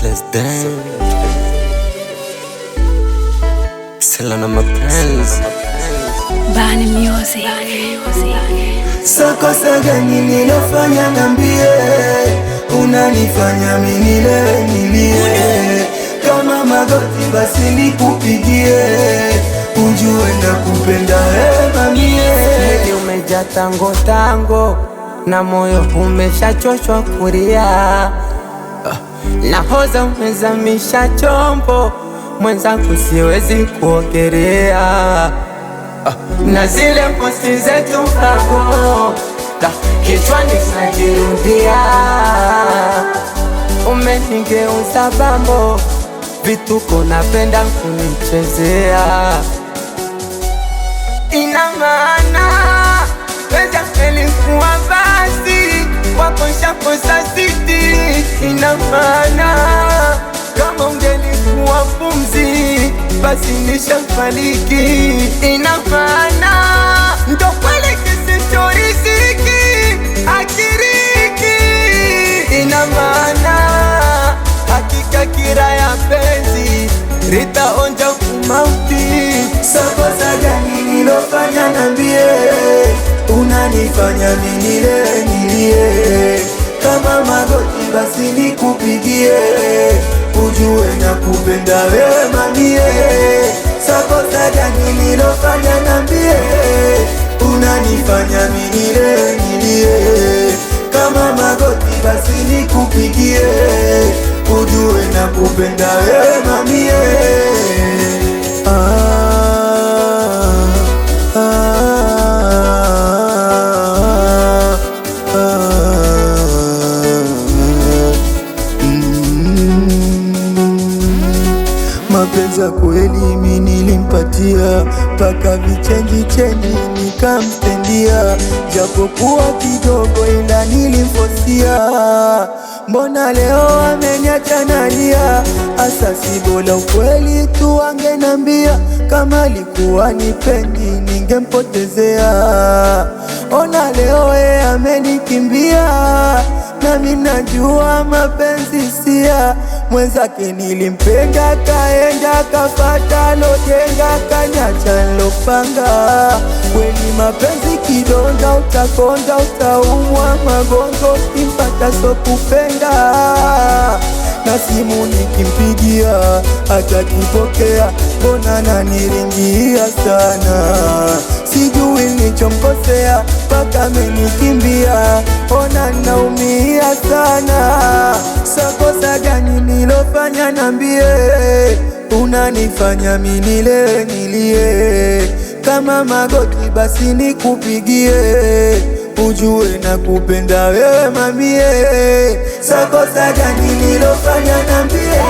less than Sela na mapenzi Bani Music. Kosa gani nilofanya nambie, unanifanya mimi nilie. Kama magoti basi nikupigie, ujue nakupenda mamie. Mwili umejaa tango tango na moyo umeshachoshwa kulia. Nahoza umezamisha chombo, mwenzangu siwezi kuogelea. Na zile posti zetu hapo kichwani zinajirudia. Umenigeuza bambo, vituko napenda kunichezea. Ina maana weza nilikuwa basi wako shakosa siti. Ina maana kama ungelikuwa pumzi basi nishafariki. Ina maana ndo kweli kisichoriziki akiriki. Ina maana hakika kira ya penzi ritaonja kumauti. Kosa gani nilofanya nambie, unanifanya mimi nilie. Kama magoti basi nikupigie, ujue nakupenda wewe mamie. Kosa gani nilofanya nambie, unanifanya mimi nilie. Kama magoti basi nikupigie, ujue nakupenda wewe mamie. Mapenzi ya kweli mimi nilimpatia, paka vichenji nikamstendia. Japokuwa kidogo ila nilimfosia, mbona leo ameniacha nalia. Asa si bora ukweli tu angenambia, kama alikuwa nipendi ningempotezea. Ona leo amenikimbia, nami najua mapenzi sia. Mwenzake nilimpenda kaenda kafata lojenga, kanyacha nilopanga. Kweli mapenzi kidonda, utakonda utaumwa magongo, kimpata so kupenda. Na simu nikimpigia hatakipokea, mbona naniringia sana. Sijui nilichomkosea mpaka amenikimbia, ona naumia sana. Kosa gani nilofanya nambie, unanifanya mimi nilie. Kama magoti basi nikupigie, ujue nakupenda wewe mamie. Kosa gani nilofanya nambie,